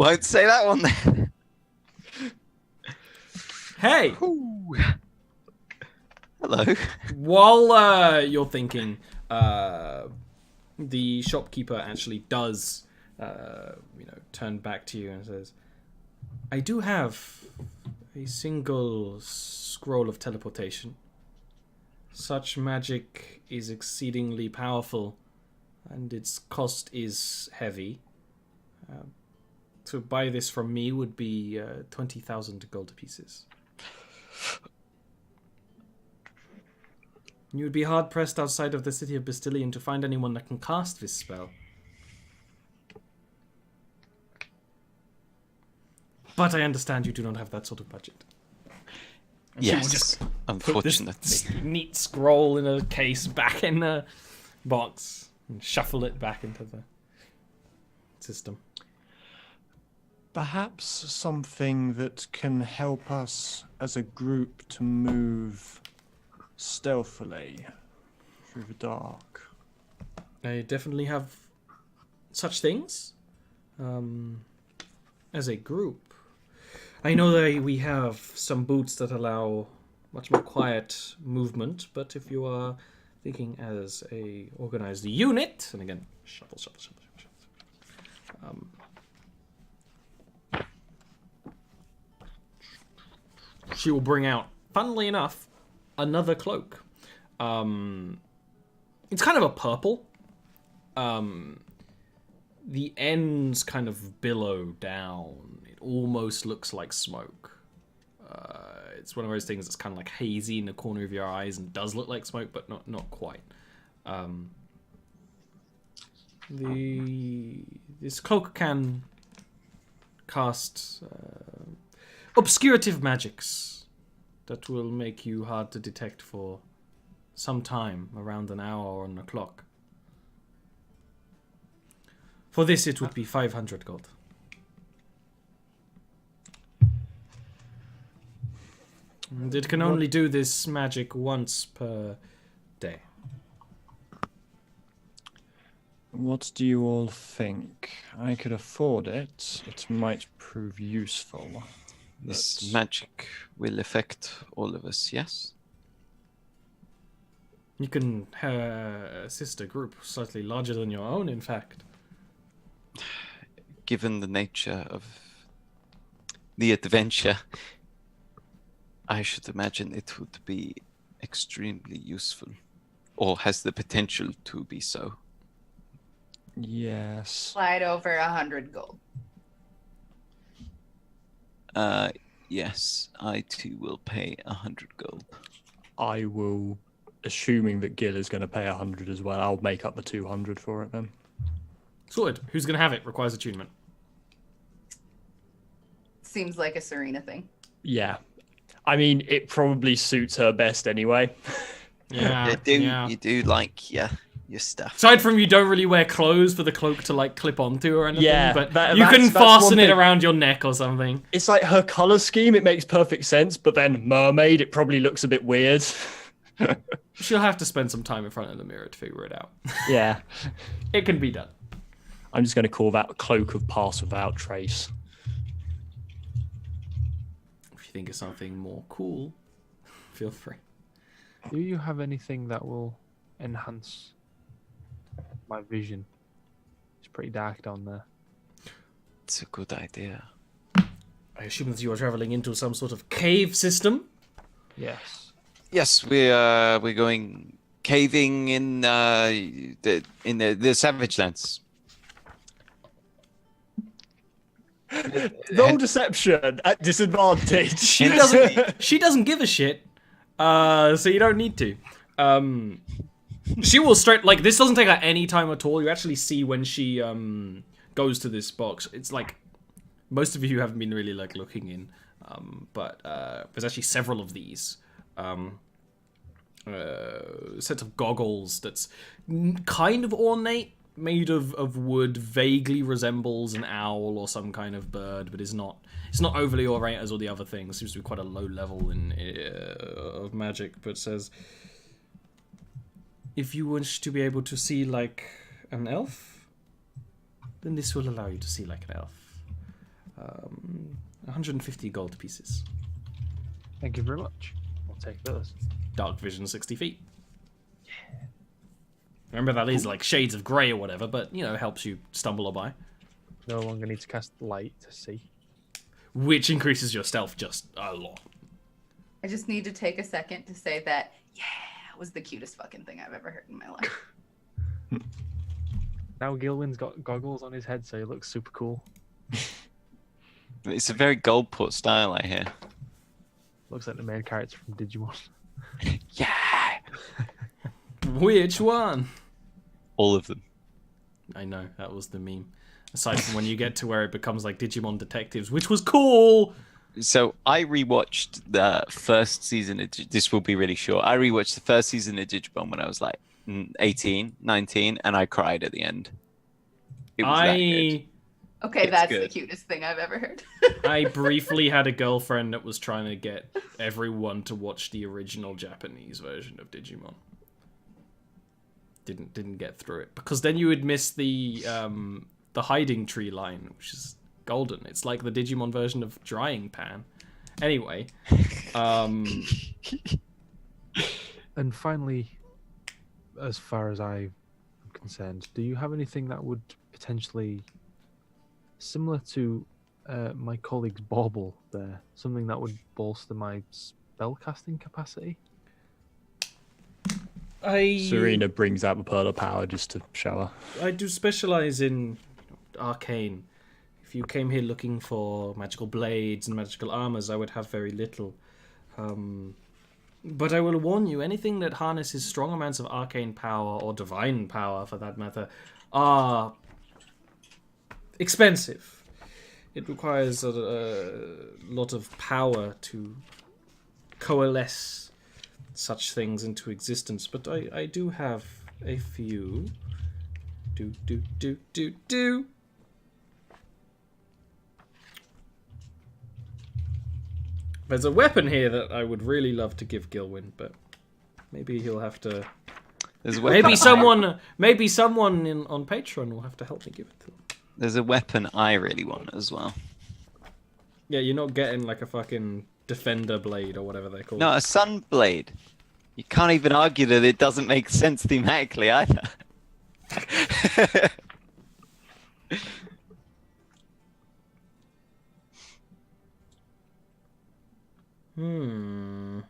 Won't say that one then. Hey! Ooh. Hello. While you're thinking, the shopkeeper actually does, turn back to you and says, I do have a single scroll of teleportation. Such magic is exceedingly powerful, and its cost is heavy. To buy this from me would be 20,000 gold pieces. You would be hard-pressed outside of the city of Bastillion to find anyone that can cast this spell. But I understand you do not have that sort of budget. And she will Yes, just unfortunately. put this neat scroll in a case back in the box and shuffle it back into the system. Perhaps something that can help us as a group to move stealthily through the dark. I definitely have such things. As a group, I know that we have some boots that allow much more quiet movement, but if you are thinking as a organized unit, and again, shuffle. She will bring out, funnily enough, another cloak. It's kind of a purple. The ends kind of billow down. It almost looks like smoke. It's one of those things that's kind of like hazy in the corner of your eyes and does look like smoke, but not quite. This cloak can cast obscurative magics that will make you hard to detect for some time, around an hour on the clock. For this, it would be 500 gold. And it can only do this magic once per day. What do you all think? I could afford it. It might prove useful. This magic will affect all of us, yes? You can assist a group slightly larger than your own, in fact. Given the nature of the adventure, I should imagine it would be extremely useful, or has the potential to be so. Yes. Slide over 100 gold. Yes, I too will pay 100 gold. I will, assuming that Gil is going to pay 100 as well, I'll make up the 200 for it then. Sorted. Who's going to have it? Requires attunement. Seems like a Serena thing. Yeah. I mean, it probably suits her best anyway. Yeah, You do like your stuff. Aside from you don't really wear clothes for the cloak to like clip onto or anything, Yeah, but you that's can one fasten it thing. around your neck or something. It's like her color scheme, it makes perfect sense, but then mermaid, it probably looks a bit weird. She'll have to spend some time in front of the mirror to figure it out. Yeah. It can be done. I'm just going to call that cloak of pass without trace. If you think of something more cool, feel free. Do you have anything that will enhance my vision? It's pretty dark down there. It's a good idea. I assume that you are traveling into some sort of cave system. Yes. Yes, we're going caving in the Savage Lands. Roll deception at disadvantage. She doesn't give a shit. So you don't need to. She will straight like this doesn't take her any time at all. You actually see when she goes to this box. It's like most of you haven't been really like looking in, but there's actually several of these. Set of goggles that's kind of ornate, made of wood, vaguely resembles an owl or some kind of bird, but it's not overly ornate as all the other things. Seems to be quite a low level of magic, but says if you wish to be able to see like an elf, then this will allow you to see like an elf. 150 gold pieces. Thank you very much. I'll take those. Dark vision 60 feet. Remember that is like shades of grey or whatever, but you know, helps you stumble or by. No longer need to cast light to see. Which increases your stealth just a lot. I just need to take a second to say that, yeah, was the cutest fucking thing I've ever heard in my life. Now Gilwyn's got goggles on his head, so he looks super cool. It's a very Goldport style, I hear. Looks like the main character from Digimon. Yeah! Which one? All of them. I know, that was the meme. Aside from when you get to where it becomes like Digimon Detectives, which was cool! So I rewatched the first season. This will be really short. I rewatched the first season of Digimon when I was like 18, 19, and I cried at the end. It was that good. Okay, It's that's good. the cutest thing I've ever heard. I briefly had a girlfriend that was trying to get everyone to watch the original Japanese version of Digimon. Didn't get through it because then you would miss the hiding tree line, which is golden. It's like the Digimon version of Drying Pan. Anyway, And finally, as far as I'm concerned, do you have anything that would potentially, similar to my colleague's bauble there, something that would bolster my spellcasting capacity? Serena brings out the pearl of power just to show her. I do specialize in arcane. If you came here looking for magical blades and magical armors, I would have very little. But I will warn you, anything that harnesses strong amounts of arcane power, or divine power for that matter, are expensive. It requires a lot of power to coalesce such things into existence, but I do have a few. Do. There's a weapon here that I would really love to give Gilwyn, but maybe he'll have to. There's a weapon Maybe someone on Patreon will have to help me give it to him. There's a weapon I really want as well. Yeah, you're not getting like a fucking defender blade or whatever they're called. No, a sun blade. You can't even argue that it doesn't make sense thematically either. I'm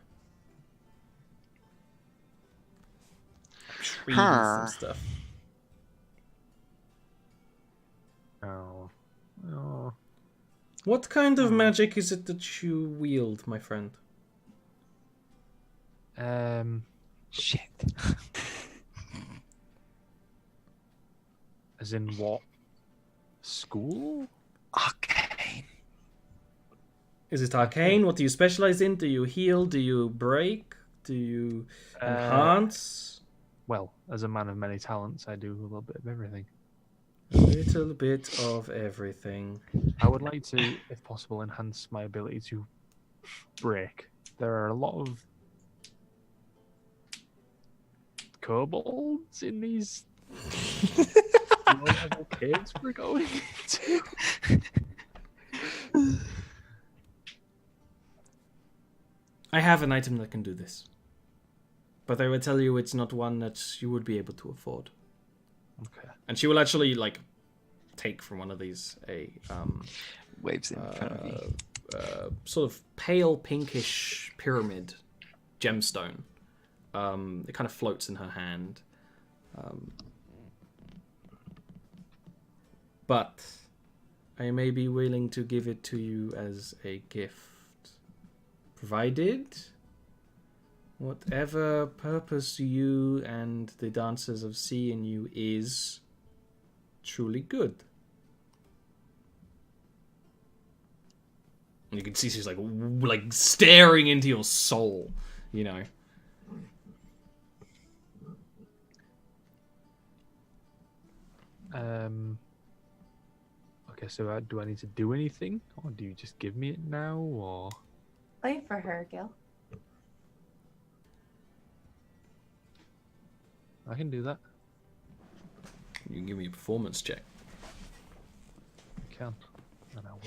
reading some stuff. Oh. What kind of magic is it that you wield, my friend? Shit. As in what? School? Arcane. Is it arcane? What do you specialize in? Do you heal? Do you break? Do you enhance? Well, as a man of many talents, I do a little bit of everything. A little bit of everything. I would like to, if possible, enhance my ability to break. There are a lot of kobolds in these low-level caves we're going into. I have an item that can do this. But I will tell you it's not one that you would be able to afford. Okay. And she will actually, like, take from one of these a Waves in front of you. sort of pale pinkish pyramid gemstone. It kind of floats in her hand. But I may be willing to give it to you as a gift. Provided whatever purpose you and the Dancers of Sea in you is truly good. And you can see she's like staring into your soul, you know. Okay, so do I need to do anything, or do you just give me it now, or? Play for her, Gil. I can do that. You can give me a performance check. I can, and I will.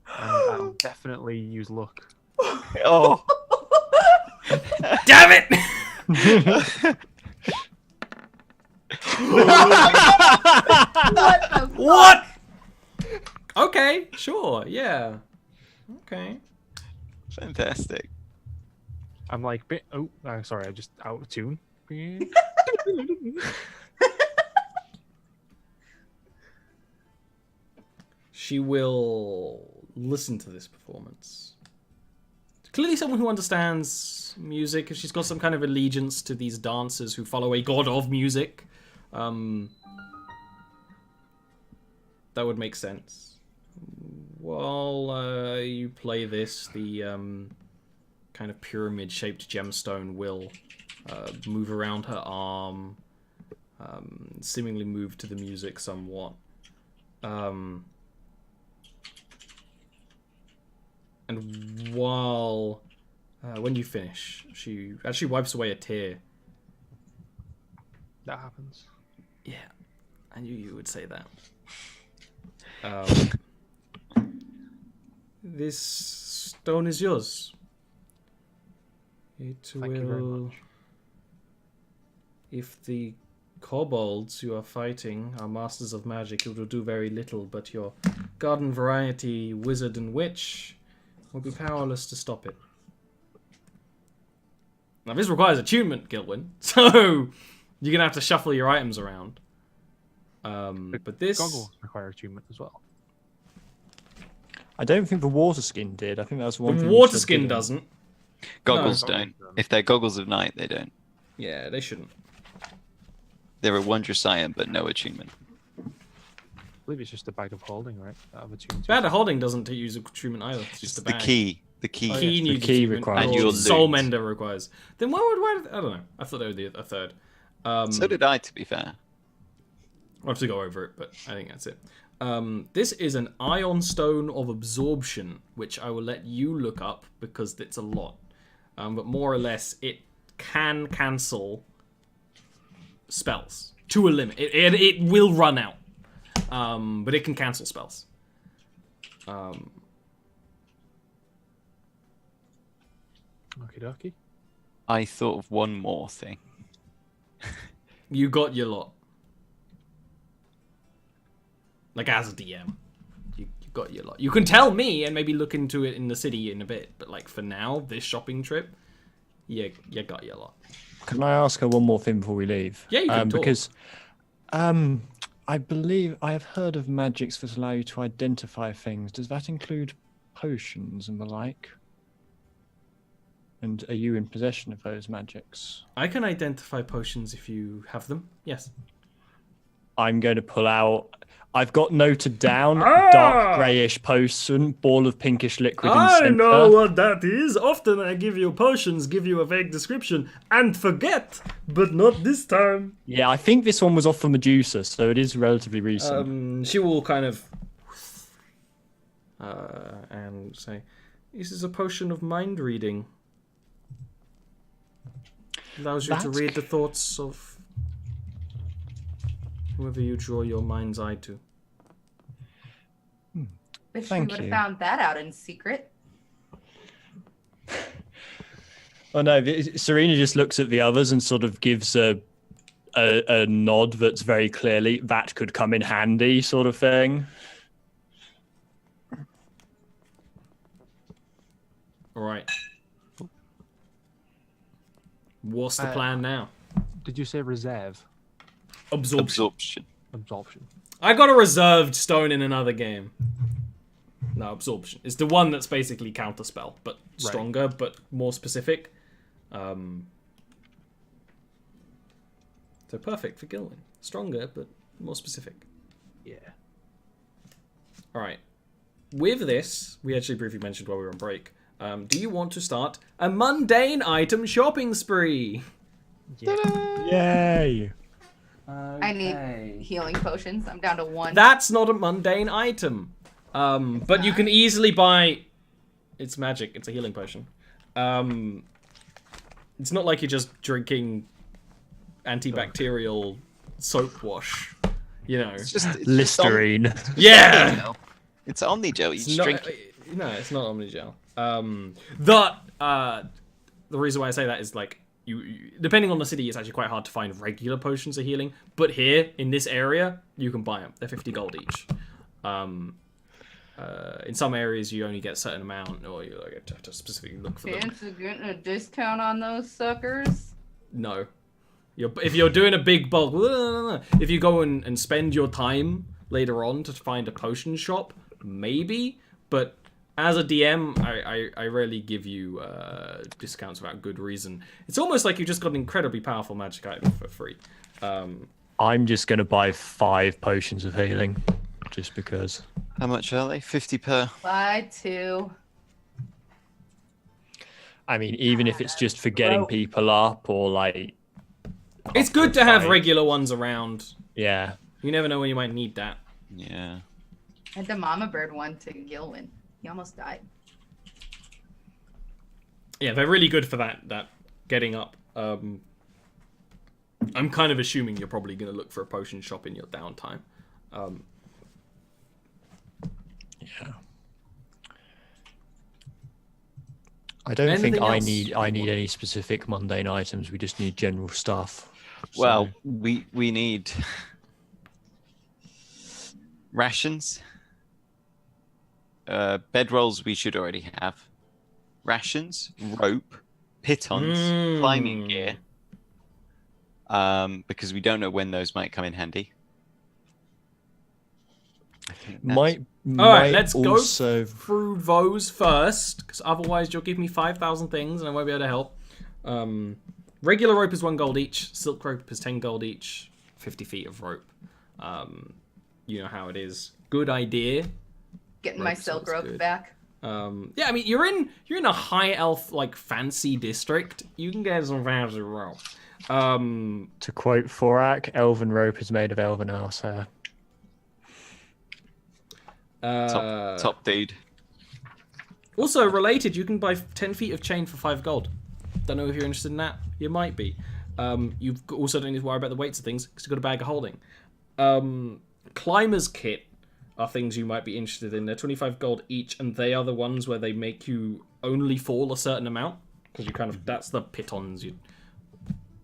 I'll definitely use luck. Oh. Damn it! What the What? Okay, sure, yeah. Okay. Fantastic. I'm like, oh, sorry, I just out of tune. She will listen to this performance. Clearly someone who understands music, she's got some kind of allegiance to these dancers who follow a god of music. That would make sense. While you play this, the kind of pyramid-shaped gemstone will move around her arm, seemingly move to the music somewhat. And while, when you finish, she actually wipes away a tear. That happens. Yeah, I knew you would say that. This stone is yours. It Thank you very will... much. If the kobolds you are fighting are masters of magic, it will do very little, but your garden variety wizard and witch will be powerless to stop it. Now this requires attunement, Gilwyn, so you're gonna have to shuffle your items around. But this Goggles require attunement as well. I don't think the water skin did. I think that's one. the thing you water said skin didn't. doesn't. Goggles No. don't. If they're goggles of night, they don't. Yeah, they shouldn't. They're a wondrous iron, but no attunement. I believe it's just a bag of holding, right? That I've attuned to. Bad at holding doesn't use attunement either. It's just a The bag. key. The key. Key The needs key attunement, requires or And your Soul loot. Mender requires. Then why I don't know. I thought they were a third. So did I, to be fair. I'll have to go over it, but I think that's it. This is an Ion Stone of Absorption, which I will let you look up because it's a lot. But more or less, it can cancel spells to a limit. It will run out, but it can cancel spells. Okie dokie. I thought of one more thing. You got your lot. Like, as a DM. You got your lot. You can tell me and maybe look into it in the city in a bit. But, like, for now, this shopping trip, you got your lot. Can I ask her one more thing before we leave? Yeah, you can talk. Because I believe I have heard of magics that allow you to identify things. Does that include potions and the like? And are you in possession of those magics? I can identify potions if you have them. Yes. I'm going to pull out. I've got noted down Ah! dark greyish potion, ball of pinkish liquid in I center. know what that is. Often I give you potions, give you a vague description, and forget. But not this time. Yeah, I think this one was off the Medusa, so it is relatively recent. She will kind of and say, "This is a potion of mind reading. Allows you to That's read the thoughts of whoever you draw your mind's eye to." Wish we Thank would have you. found that out in secret. Oh no, Serena just looks at the others and sort of gives a nod that's very clearly that could come in handy, sort of thing. All right. What's the plan now? Did you say reserve? Absorption. Absorption. Absorption. I got a reserved stone in another game. No, absorption. It's the one that's basically counterspell, but stronger, but more specific. So perfect for Gilwyn. Stronger, but more specific. Yeah. Alright. With this, we actually briefly mentioned while we were on break. Do you want to start a mundane item shopping spree? Yay! I need healing potions. I'm down to 1. That's not a mundane item. But you can easily buy... It's magic. It's a healing potion. It's not like you're just drinking antibacterial soap wash. You know. It's just Listerine. Yeah. It's Omnigel. You It's just not, drink it. no, it's not Omnigel. The reason why I say that is like you depending on the city, it's actually quite hard to find regular potions of healing. But here in this area, you can buy them. They're 50 gold each. In some areas, you only get a certain amount, or you like, have to specifically look for them. Chance of getting a discount on those suckers? No. If you're doing a big bulk, if you go and spend your time later on to find a potion shop, maybe. But as a DM, I rarely give you discounts without good reason. It's almost like you just got an incredibly powerful magic item for free. I'm just going to buy 5 potions of healing, just because. How much are they? 50 per. Buy 2. I mean, even if it's just for getting people up or like. It's good to have regular ones around. Yeah. You never know when you might need that. Yeah. I had the mama bird one to Gilwin. He almost died. Yeah, they're really good for that getting up. I'm kind of assuming you're probably going to look for a potion shop in your downtime. Yeah. I don't think I need any specific mundane items. We just need general stuff. Well, So- we need rations. Bedrolls we should already have. Rations, rope, pitons, climbing gear. Because we don't know when those might come in handy. I think that's- All right, let's also... go through those first, because otherwise you'll give me 5,000 things and I won't be able to help. Regular rope is 1 gold each. Silk rope is 10 gold each. 50 feet of rope. You know how it is. Good idea. Getting my Rope silk sounds rope good. back. Yeah, I mean you're in a high elf like fancy district. You can get some fancy rope. To quote Thorak, elven rope is made of elven ass hair. Top dude. Also related, you can buy 10 feet of chain for 5 gold. Don't know if you're interested in that. You might be. You've also don't need to worry about the weights of things because you've got a bag of holding. Climber's kit are things you might be interested in. They're 25 gold each, and they are the ones where they make you only fall a certain amount because you kind of that's the pitons you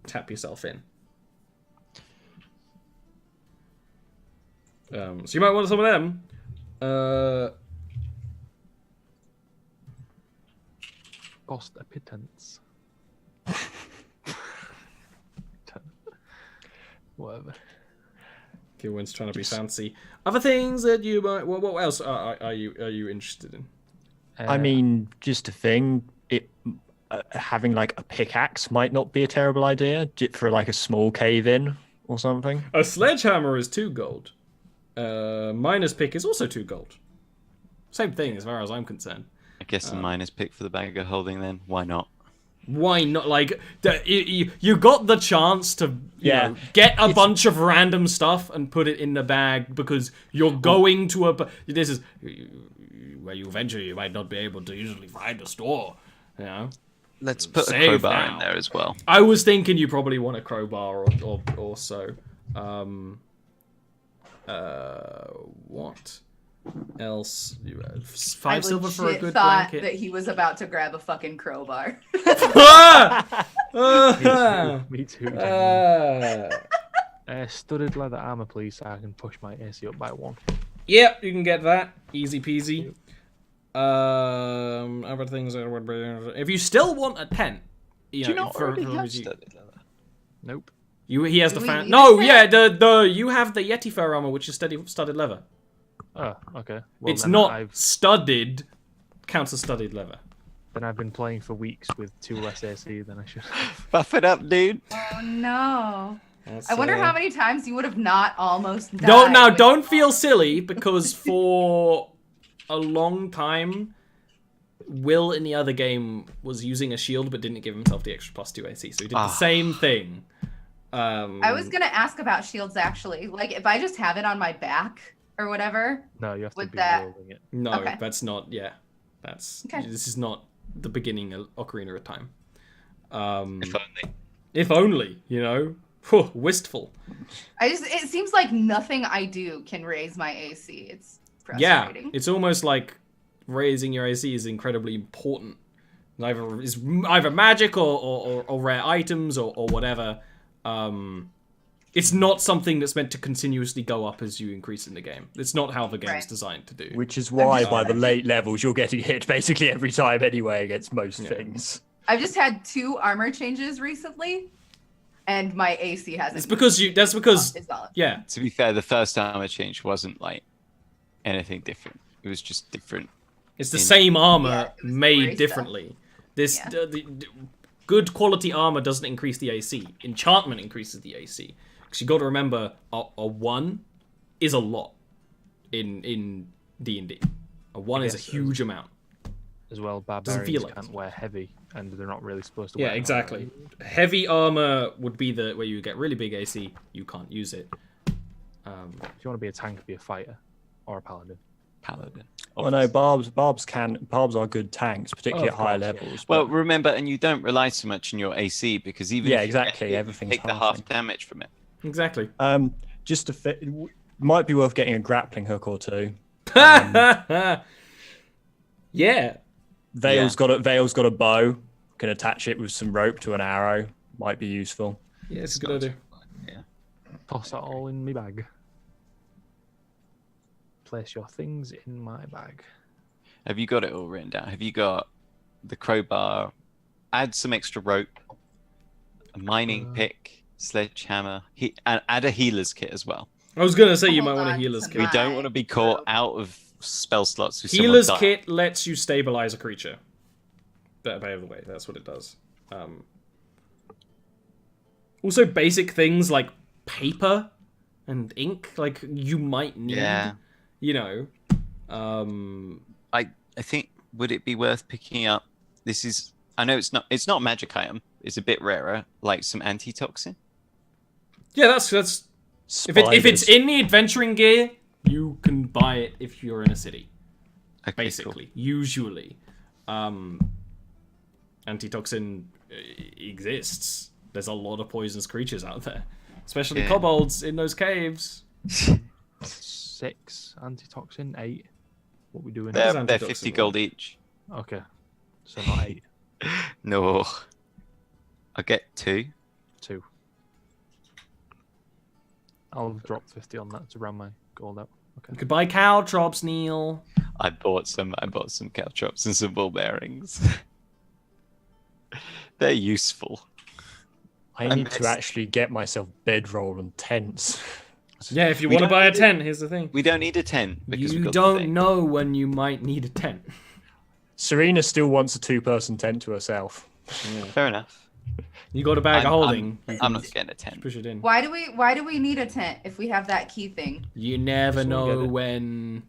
tap yourself in. So you might want some of them. Cost a pittance. Whatever. Gilwin's trying to be fancy. Other things that you might. What else are you interested in? I mean, just a thing. Having like a pickaxe might not be a terrible idea for like a small cave in or something. A sledgehammer is 2 gold. Miner's pick is also 2 gold. Same thing as far as I'm concerned. I guess the miners pick for the bag of holding then. Why not? Why not? Like, you got the chance to you know, get a bunch of random stuff and put it in the bag because you're going to a... This is... Where you venture, you might not be able to usually find a store, you know? Let's put a Save crowbar now. in there as well. I was thinking you probably want a crowbar or so. What else? 5 silver for a legit good thought blanket. that he was about to grab a fucking crowbar. Me too. Studded leather armor, please, so I can push my AC up by 1. Yep, you can get that. Easy peasy. Other things that would be... If you still want a tent, you Do you know, not already have you- studded leather? Nope. he has Do the we fan. need No, a yeah, tent? you have the Yeti fur armor, which is studded leather. Oh, okay. Well, It's then not studded. Counts as studded leather. Then I've been playing for weeks with 2 less AC than I should have. Buff it up, dude. Oh no. That's, I wonder how many times you would have not almost died. Don't feel silly because for a long time, Will in the other game was using a shield but didn't give himself the extra +2 AC, so he did the same thing. I was gonna ask about shields actually. Like if I just have it on my back or whatever. No, you have to With be that- wielding it. No, Okay. that's not. Yeah, that's. Okay. This is not the beginning of Ocarina of Time. If only. If only, you know. Whew, wistful. It seems like nothing I do can raise my AC. It's Yeah, frustrating. it's almost like raising your AC is incredibly important. Either magic or rare items or whatever. It's not something that's meant to continuously go up as you increase in the game. It's not how the game's Right. designed to do. Which is why just- by the late levels you're getting hit basically every time anyway against most things. I've just had 2 armor changes recently, and my AC hasn't. It's because that's because It's not. yeah. To be fair, the first armor change wasn't like anything different. It was just different. It's the same armor Yeah, it was made gray differently. This Yeah. the good quality armor doesn't increase the AC. Enchantment increases the AC. Because you got to remember, a 1 is a lot in D&D. A 1 is a guess huge amount. As well, feel barbarians like can't wear heavy, and they're not really supposed to Yeah, wear exactly. Heavy armor would be the where you get really big AC. You can't use it. If you want to be a tank, be a fighter or a paladin. Paladin. Well, no, barbs are good tanks, particularly Oh, at of higher course, yeah. levels. Well, but- remember, and you don't rely so much on your AC because even Yeah, if you exactly, get hit, you everything's take the halving. half damage from it. Exactly. just to fit, might be worth getting a grappling hook or two. Yeah. Vale's got a bow. Can attach it with some rope to an arrow. Might be useful. Yeah, it's a good idea. Toss that all in my bag. Place your things in my bag. Have you got it all written down? Have you got the crowbar? Add some extra rope, a mining pick, sledgehammer, and add a healer's kit as well. I was gonna say you Hold might want a on healer's to kit. We My don't want to be caught rope. out of spell slots. With Healer's someone dying. kit lets you stabilize a creature. That, by the way, that's what it does. Also, basic things like paper and ink, like you might need. Yeah. You know. I think would it be worth picking up? This is I know it's not a magic item. It's a bit rarer, like some antitoxin. Yeah, that's if it's Spiders. in the adventuring gear, you can buy it if you're in a city. Okay, cool. Basically, usually, antitoxin exists. There's a lot of poisonous creatures out there, especially Yeah. kobolds in those caves. 6 antitoxin, 8. What we doing? That is They're antitoxin, 50 right? gold each. Okay, so not 8, No, I get 2. 2. I'll drop 50 on that to round my gold out. You Okay. could buy caltrops, Neil. I bought some caltrops and some ball bearings. They're useful. I need to actually get myself bedroll and tents. Yeah, if you We want to don't buy a need it. tent, here's the thing. We don't need a tent because we've You got the don't thing. know when you might need a tent. Serena still wants a 2-person tent to herself. Fair enough. You got a bag of I'm- holding. I'm not getting a tent. Push it in. Why do we need a tent if we have that key thing? You never Just wanna get know it. when.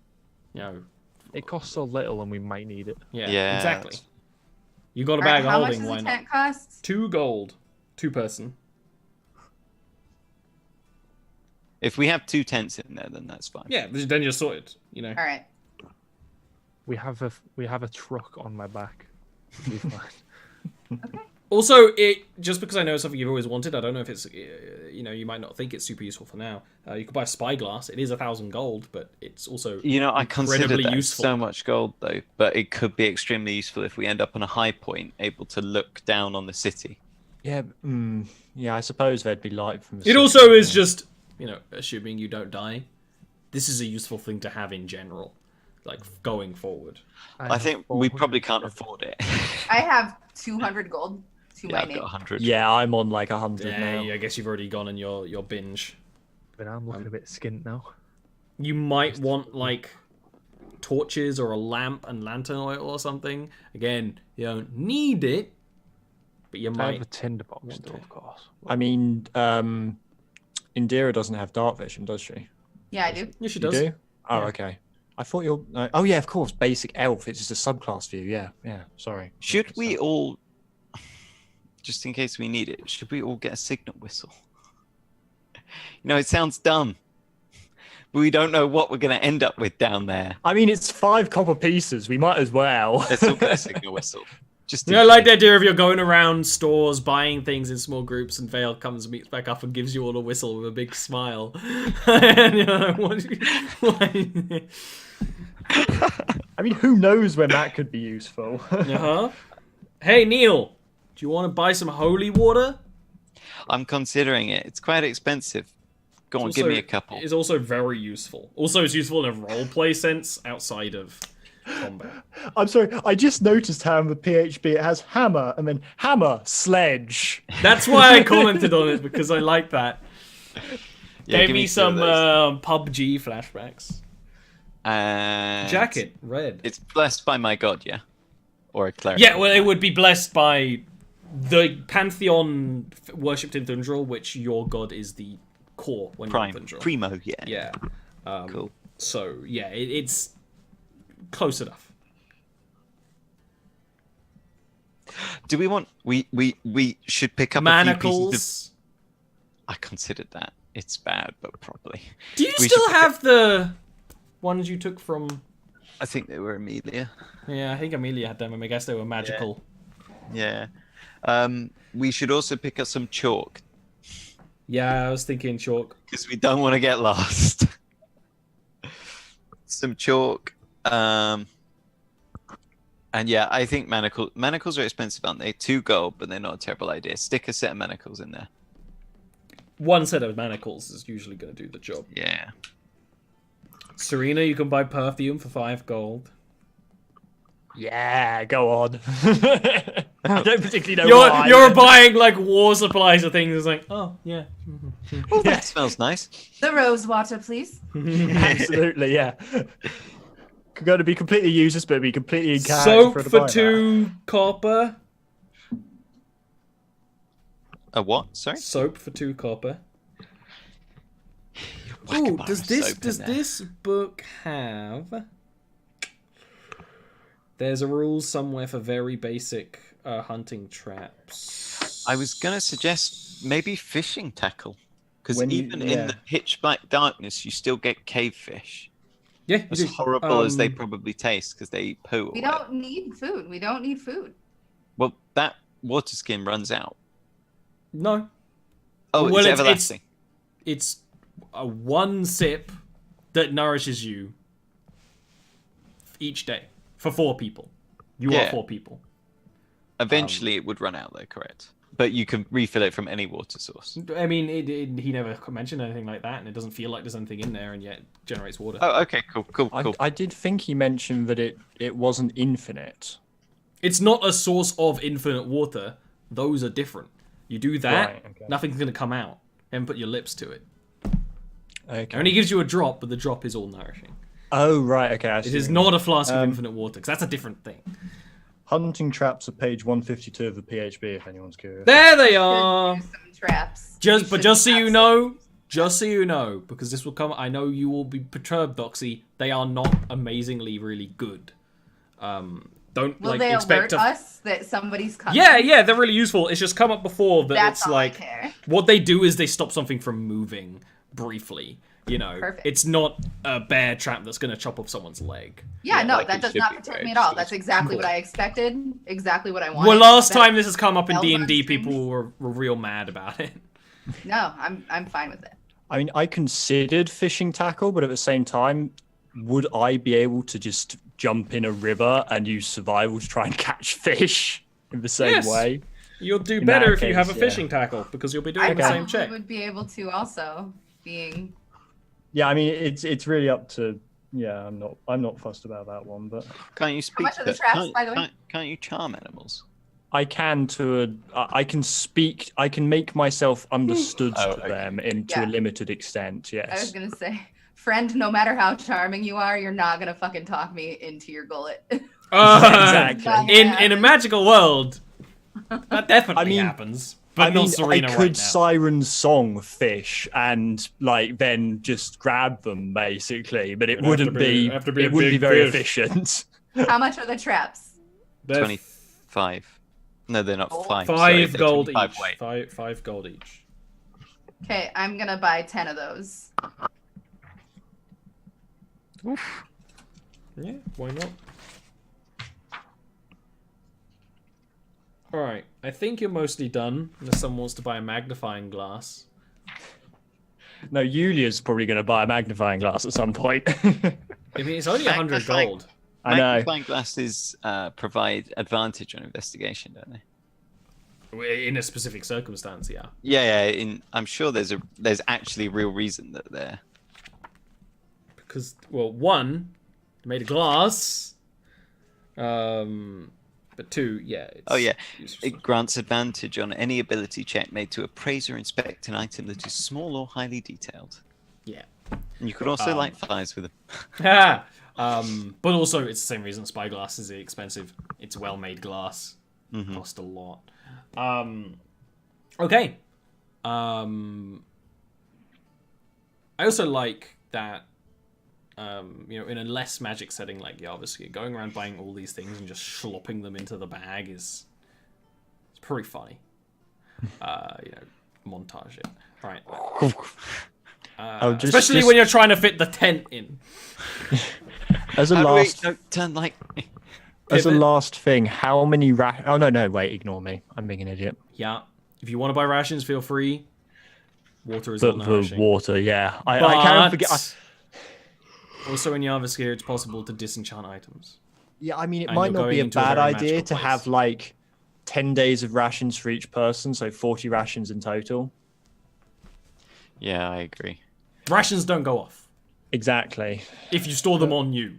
You know. It costs so little, and we might need it. Yeah. Yeah, Exactly. that's- You got a Alright, bag of how much holding. does Why a not? tent cost? 2 gold. 2 person. If we have 2 tents in there, then that's fine. Yeah, then you're sorted. You know. All right. We have a truck on my back. It'll be fine. Also, just because I know something you've always wanted, I don't know if it's you might not think it's super useful for now. You could buy a spyglass. It is 1,000 gold, but it's also You know, I consider incredibly that useful. so much gold though, but it could be extremely useful if we end up on a high point, able to look down on the city. Yeah, yeah. I suppose they'd be light from. It also is just assuming you don't die. This is a useful thing to have in general, like going forward. I think we probably can't afford it. I have 200 gold to Yeah, my I've got name. 100. Yeah, I'm on like 100 Yeah, now. I guess you've already gone on your binge. But I'm looking a bit skint now. You might want like torches or a lamp and lantern oil or something. Again, you don't need it, but you I have might. a tinderbox want still, it. of course. I mean, Indira doesn't have dark vision, does she? Yeah, I do. Yeah, she You does. do? Oh, Yeah. okay. I thought you're. Oh, yeah, of course. Basic elf. It's just a subclass view. Yeah, yeah. Sorry. Should we all, just in case we need it, should we all get a signal whistle? It sounds dumb, but we don't know what we're going to end up with down there. I mean, it's 5 copper pieces. We might as well. Let's all get a signal whistle. Just I like the idea of you're going around stores buying things in small groups, and Vale comes and meets back up and gives you all a whistle with a big smile. And you're like, what? I mean, who knows when that could be useful? Uh-huh. Hey, Neil, do you want to buy some holy water? I'm considering it. It's quite expensive. Go on, give me a couple. It's also very useful. Also, it's useful in a roleplay sense outside of combat. I'm sorry, I just noticed how in the PHB it has hammer and then hammer, sledge. That's why I commented on it, because I like that. Yeah, Gave give me two some of those. PUBG flashbacks. And Jacket, red. It's blessed by my god, yeah? Or a cleric. Yeah, well, it would be blessed by the Pantheon worshipped in Thundral, which your god is the core when you're in Thundral. Primo, yeah. Yeah. Cool. So, yeah, it's close enough. Do we want... We should pick up a few pieces Manacles. of... I considered that. It's bad, but probably. Do you We still should pick have the ones you took from... I think they were Amelia. Yeah, I think Amelia had them, and I guess they were magical. Yeah. We should also pick up some chalk, Yeah, I was thinking chalk. because we don't want to get lost. Some chalk. And yeah, I think manacles are expensive, aren't they? 2 gold, but they're not a terrible idea. Stick a set of manacles in there. One set of manacles is usually going to do the job. Yeah. Serena, you can buy perfume for 5 gold. Yeah, go on. I don't particularly know You're why. you're buying like war supplies of things. It's like, oh yeah. Oh, that smells nice. The rose water, please. Absolutely, yeah. Going to be completely useless, but be completely in character Soap her to for buy 2 copper. A what? Sorry? Soap for 2 copper. Whack a Ooh, bar does of this soap in does there. this book have? There's a rule somewhere for very basic hunting traps. I was gonna suggest maybe fishing tackle, because When you- even in yeah. the pitch black darkness, you still get cave fish. Yeah, you As do. horrible as they probably taste, because they eat poo. We or whatever. don't need food. We don't need food. Well, that water skin runs out. No, Oh, Well, it's it's- everlasting. it's a 1 sip that nourishes you each day for 4 people. You are Yeah. 4 people. Eventually, it would run out, though, correct? But you can refill it from any water source. I mean, he never mentioned anything like that, and it doesn't feel like there's anything in there, and yet it generates water. Oh, okay, cool. I did think he mentioned that it wasn't infinite. It's not a source of infinite water. Those are different. You do that, Right, okay. nothing's going to come out. And put your lips to it. Okay. It only gives you a drop, but the drop is all nourishing. Oh, right, okay. I It see is what you mean. not a flask of infinite water, because that's a different thing. Hunting traps are page 152 of the PHB, if anyone's curious. There they Should are! do some traps. Just We so should you know, because this will come. I know you will be perturbed, Doxy. They are not amazingly really good. Don't Will like they expect alert to. us that somebody's coming? Yeah, they're really useful. It's just come up before that. That's It's all like I care. what they do is they stop something from moving briefly. You know, Perfect. it's not a bear trap that's going to chop off someone's leg. Yeah, no, like that it does should not be protect very me at all. useful. That's exactly what I expected. Exactly what I wanted. Well, last Better- time this has come up in bells on D&D, strings. people were real mad about it. No, I'm fine with it. I mean, I considered fishing tackle, but at the same time, would I be able to just jump in a river and use survival to try and catch fish in the same Yes. way? You'll do In better that if you have a case, yeah. fishing tackle because you'll be doing I the same probably check. would be able to also, being Yeah, I mean, it's really up to. Yeah, I'm not fussed about that one, but Can't you speak? much are the to- traps, can't- by the way? Can't you charm animals? I can I can speak. I can make myself understood Oh, to okay. them to Yeah. a limited extent. I was Yes. gonna say, friend, no matter how charming you are, you're not gonna fucking talk me into your gullet. Exactly. In a magical world, that definitely I mean- happens. But not Serena I could right now. siren song fish and like then just grab them basically, but it It'd have wouldn't to be- be. have to be a It wouldn't be big very fish. efficient. How much are the traps? They're 25. No, they're not 5. 5 sorry, they're gold 25 each. weight. Five gold each. Okay, I'm gonna buy 10 of those. Yeah, why not? All right. I think you're mostly done, unless someone wants to buy a magnifying glass. No, Yulia's probably going to buy a magnifying glass at some point. I mean, it's only 100 Magnifying- gold. I know. Magnifying glasses provide advantage on investigation, don't they? In a specific circumstance, yeah. Yeah. I'm sure there's actually a real reason that they're. Because, well, one, they made a glass. But two, yeah. It grants advantage on any ability check made to appraise or inspect an item that is small or highly detailed. Yeah. And you could also light fires with them. But also, it's the same reason spyglass is expensive. It's well-made glass. Cost a lot. Okay. I also like that, in a less magic setting like Jarviskjir, going around buying all these things and just slopping them into the bag it's pretty funny. Montage it. Right. Especially when you're trying to fit the tent in. As a How last, do we turn like? as a last thing, how many Oh no, wait, ignore me. I'm being an idiot. Yeah. If you want to buy rations, feel free. Water is But on the the ration. water, yeah. I can't forget. Also in Jarviskjir, it's possible to disenchant items. Yeah, I mean, it And might you're not going be a into a bad very idea magical to have place. like 10 days of rations for each person, so 40 rations in total. Yeah, I agree. Rations don't go off Exactly. if you store them on you.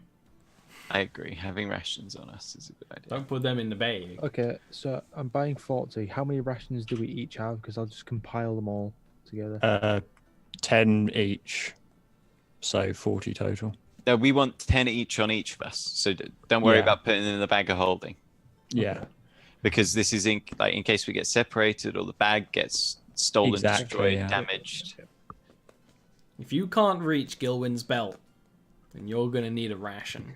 I agree. Having rations on us is a good idea. Don't put them in the bag. Okay, so I'm buying 40. How many rations do we each have? Because I'll just compile them all together. 10 each, so 40 total. No, we want 10 each on each of us. So don't worry Yeah. about putting it in the bag of holding. Yeah. Because this is in case we get separated or the bag gets stolen, Exactly, destroyed, yeah. damaged. If you can't reach Gilwin's belt, then you're gonna need a ration.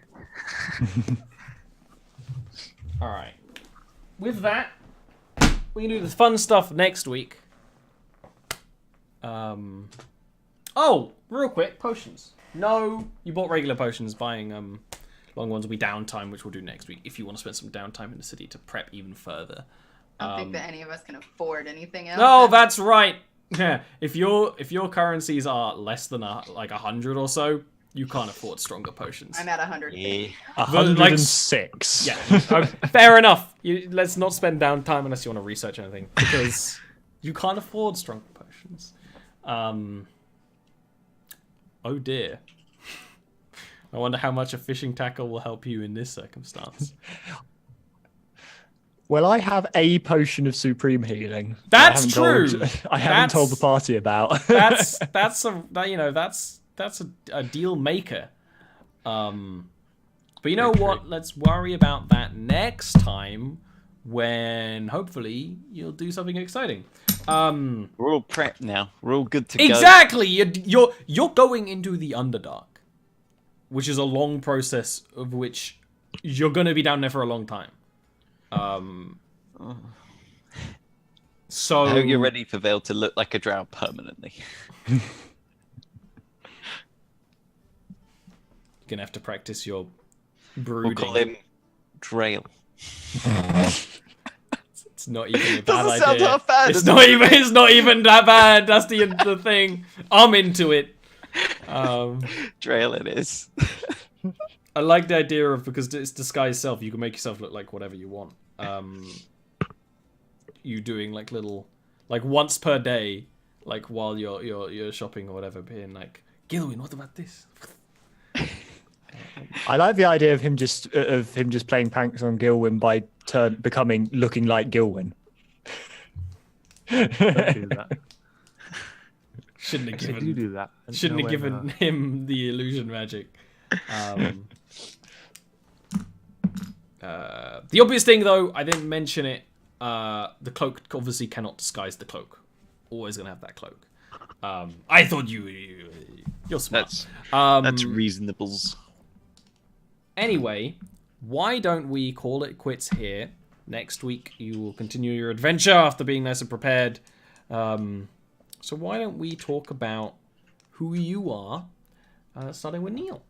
Alright. With that, we can do the fun stuff next week. Oh, real quick, potions. No, you bought regular potions. Buying long ones will be downtime, which we'll do next week if you want to spend some downtime in the city to prep even further. I don't think that any of us can afford anything else. No, that's right. Yeah, if your currencies are less than 100 or so, you can't afford stronger potions. I'm at 100. Yeah. 106. Yeah, fair enough. Let's not spend downtime unless you want to research anything, because you can't afford stronger potions. Oh dear. I wonder how much a fishing tackle will help you in this circumstance. Well, I have a potion of supreme healing. That's I true. I haven't told the party about. That's a deal maker. But you know what? Let's worry about that next time, when hopefully you'll do something exciting. We're all prepped now. We're all good to go. Exactly. You're going into the Underdark, which is a long process of which you're going to be down there for a long time. So I hope you're ready for Vale to look like a drow permanently. You're gonna have to practice your brooding. We'll call him Drail. It's not even a bad Doesn't sound idea. half bad, It's does not even that bad. That's the thing. I'm into it. Drail it is. I like the idea of, because it's disguised self, you can make yourself look like whatever you want. You doing like little, like once per day, like while you're shopping or whatever, being like, Gilwin, what about this? I like the idea of him just playing pranks on Gilwin by looking like Gilwin. Don't do that. Shouldn't have I given. do do that. And Shouldn't have no, given him the illusion magic. The obvious thing, though, I didn't mention it. The cloak obviously cannot disguise the cloak. Always gonna have that cloak. I thought you're smart. That's reasonables. Anyway, why don't we call it quits here? Next week you will continue your adventure after being nice and prepared. So why don't we talk about who you are, starting with Neil.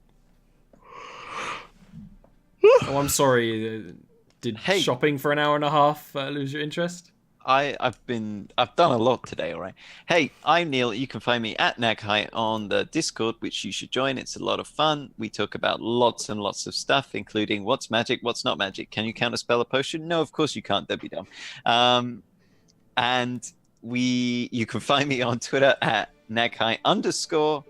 Oh, I'm sorry. Did Hey. shopping for an hour and a half lose your interest? I've done a lot today, all right. Hey, I'm Neil. You can find me at Naghai on the Discord, which you should join. It's a lot of fun. We talk about lots and lots of stuff, including what's magic, what's not magic. Can you counterspell a potion? No, of course you can't. That'd be dumb. And you can find me on Twitter at Naghai_,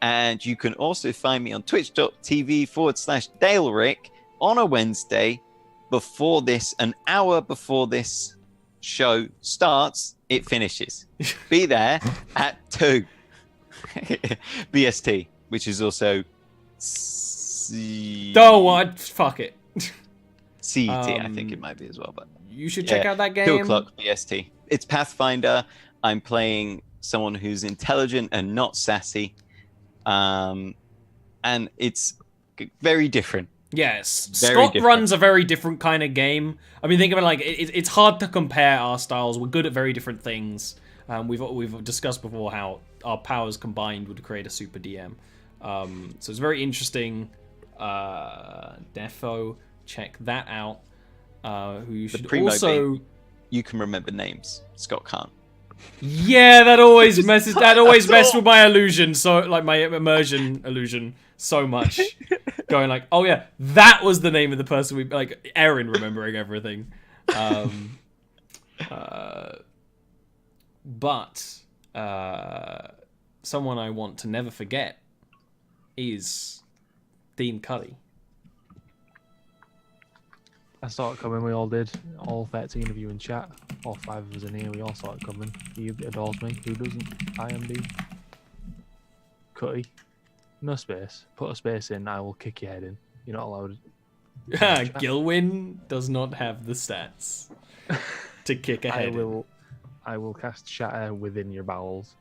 and you can also find me on twitch.tv/DaleRick on a Wednesday before this, an hour before this show starts, it finishes. Be there at 2 BST, which is also Fuck it. CET, I think it might be as well, but You should check out that game. 2 o'clock BST. It's Pathfinder. I'm playing someone who's intelligent and not sassy, and it's very different. Yes, Very Scott different. runs a very different kind of game. I mean, think of it like it's hard to compare our styles. We're good at very different things. We've discussed before how our powers combined would create a super DM. So it's very interesting. Defo, check that out. Who you should primo also. being- You can remember names. Scott can't. Yeah, that always messes. That always messed with my illusion. So like my immersion illusion so much. Going like, oh yeah, that was the name of the person we like. Erin remembering everything. But someone I want to never forget is Dean Cuddy. I saw it coming, we all did. All 13 of you in chat. All 5 of us in here, we all saw it coming. He adores me. Who doesn't? IMD. Cutty. No space. Put a space in, I will kick your head in. You're not allowed. Gilwyn does not have the stats to kick a head. I will cast shatter within your bowels.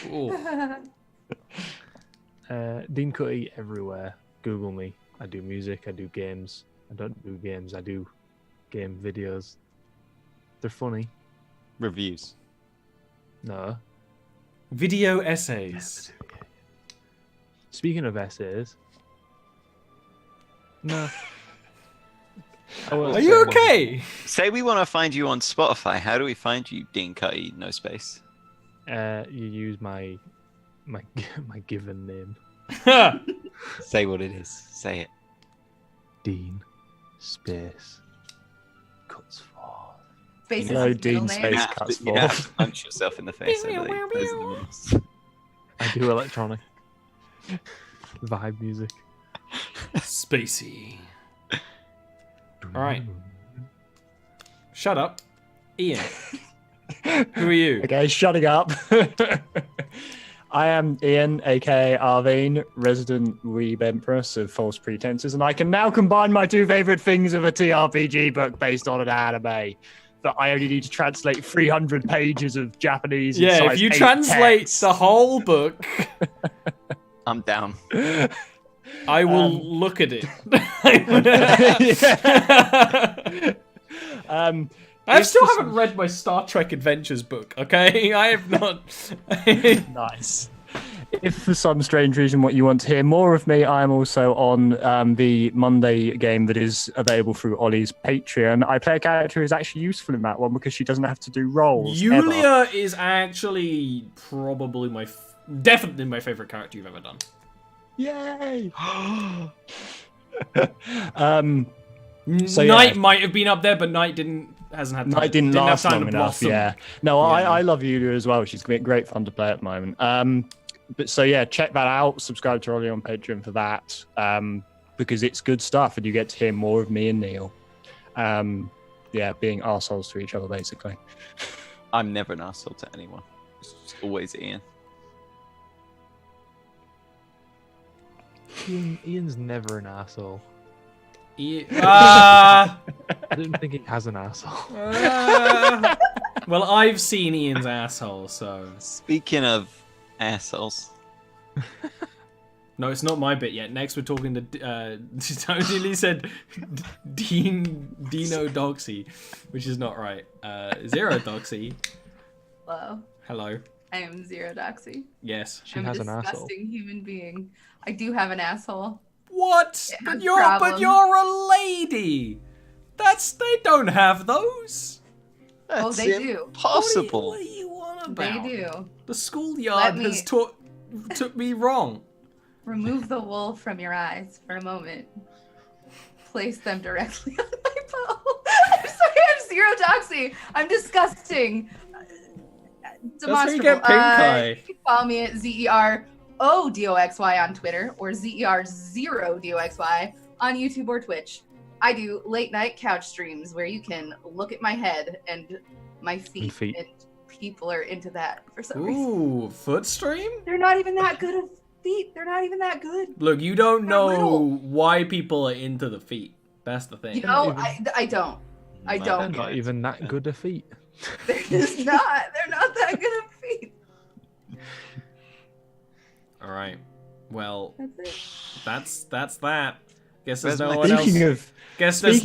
Ooh. Dean Cutty everywhere. Google me. I do music, I do games. I don't do games, I do game videos. They're funny. Reviews. No. Video essays. Speaking of essays. No. Are you okay? Say we want to find you on Spotify. How do we find you, Dean Cutty? No space. You use my given name. Say what it is. Say it. Dean space cuts forth. Space is No, his middle Dean name. space. You have cuts to- you have forth. to punch yourself in the face. I believe. Those are the rules. I do electronic vibe music. Spacey. All right. Shut up, Ian. Who are you? Okay, shutting up. I am Ian, aka Arvine, resident weeb empress of false pretenses, and I can now combine my 2 favorite things of a TRPG book based on an anime. That I only need to translate 300 pages of Japanese. in Yeah, size if you 8 translate text. the whole book, I'm down. I will look at it. I still haven't read my Star Trek Adventures book, okay? I have not. Nice. If for some strange reason what you want to hear more of me, I am also on the Monday game that is available through Ollie's Patreon. I play a character who's actually useful in that one because she doesn't have to do rolls. ever. Yulia is actually probably definitely my favorite character you've ever done. Yay! So Knight might have been up there, but Knight hasn't had time. Night didn't have last time long to enough. blossom. Yeah. No, Yeah. I love Yulia as well. She's great fun to play at the moment. But so yeah, check that out. Subscribe to Ollie on Patreon for that. Because it's good stuff, and you get to hear more of me and Neil. Yeah, being arseholes to each other basically. I'm never an asshole to anyone. It's always Ian. Ian's never an asshole. Ah! I don't think he has an asshole. Well, I've seen Ian's asshole, so Speaking of assholes, no, it's not my bit yet. Next, we're talking to totally said Dino Doxy, which is not right. Zero Doxy. Hello. Hello. I am Zero Doxy. Yes. She I'm has a an asshole. disgusting human being. I do have an asshole. What? It But has you're problems. a lady. They don't have those. Oh, That's they do. impossible. What do you want They about? do. The schoolyard Let has me- took me wrong. Remove the wool from your eyes for a moment. Place them directly on my bow. I'm sorry, I'm zero doxy. I'm disgusting. That's how you Demonstrable. get pink eye. You can follow me at ZERODOXY on Twitter or ZER0DOXY on YouTube or Twitch. I do late night couch streams where you can look at my head and my feet, feet. and people are into that for some reason. Ooh, foot stream? They're not even that good of feet. They're not even that good. Look, you don't They're know little. why people are into the feet. That's the thing. You know, I don't. I No, don't. They're get not it. even that good a feat. They're just not. They're not that good of feet. All right. Well, That's it. that's that. Guess there's Where's no my- one else. Speaking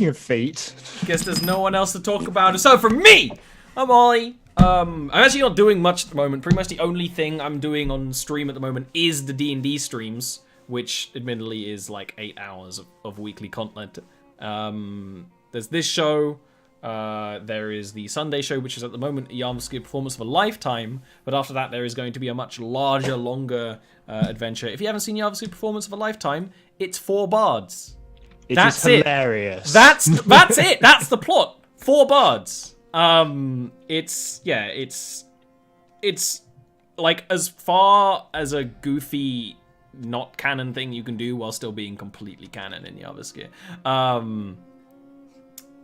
of feet, Guess there's no one else to talk about. So from me, I'm Ollie. I'm actually not doing much at the moment. Pretty much the only thing I'm doing on stream at the moment is the D&D streams, which admittedly is like 8 hours of weekly content. There's this show. There is the Sunday show, which is at the moment a Jarviskjir performance of a lifetime. But after that, there is going to be a much larger, longer adventure. If you haven't seen Jarviskjir performance of a lifetime, it's 4 bards. That's it. hilarious. That's it. That's the plot. 4 bards. It's like as far as a goofy, not canon thing you can do while still being completely canon in Jarviskjir.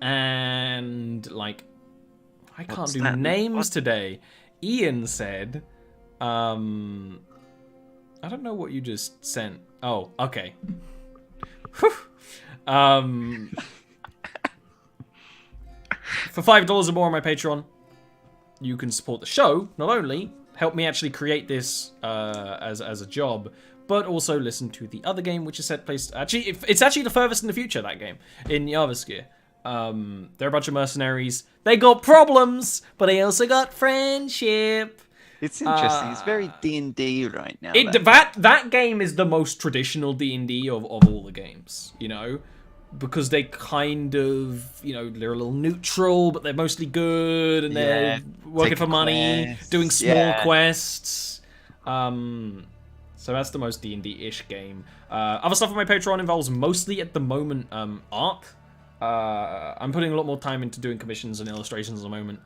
And like, I can't What's do that? names What? today. Ian said, I don't know what you just sent. Oh, okay. Whew. For $5 or more on my Patreon, you can support the show. Not only help me actually create this as a job, but also listen to the other game, which is set placed. Actually, it's actually the furthest in the future. That game in Jarviskjir. They're a bunch of mercenaries. They got problems, but they also got friendship. It's interesting. It's very D&D right now. That game is the most traditional D&D of all the games, you know, because they kind of, you know, they're a little neutral, but they're mostly good, and they're working for money, quests, doing small quests. So that's the most D&D-ish game. Other stuff on my Patreon involves mostly at the moment art. I'm putting a lot more time into doing commissions and illustrations at the moment.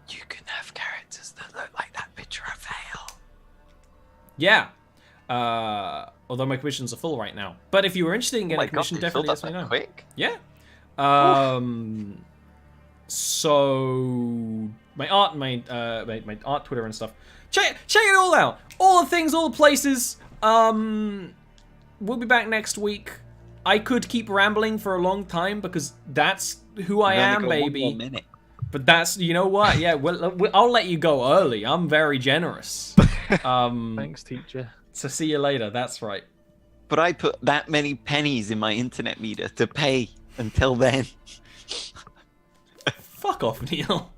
You can have characters that look like that picture of Vale. Yeah. Although my commissions are full right now. But if you were interested in getting a commission, they filled definitely up let me that know. quick. Yeah. So my art, my art Twitter and stuff. Check it all out. All the things, all the places. We'll be back next week. I could keep rambling for a long time because that's who I We've only am, got one more baby. minute. But that's, you know what? Yeah, well, I'll let you go early. I'm very generous. Thanks, teacher. So see you later. That's right. But I put that many pennies in my internet meter to pay until then. Fuck off, Neil.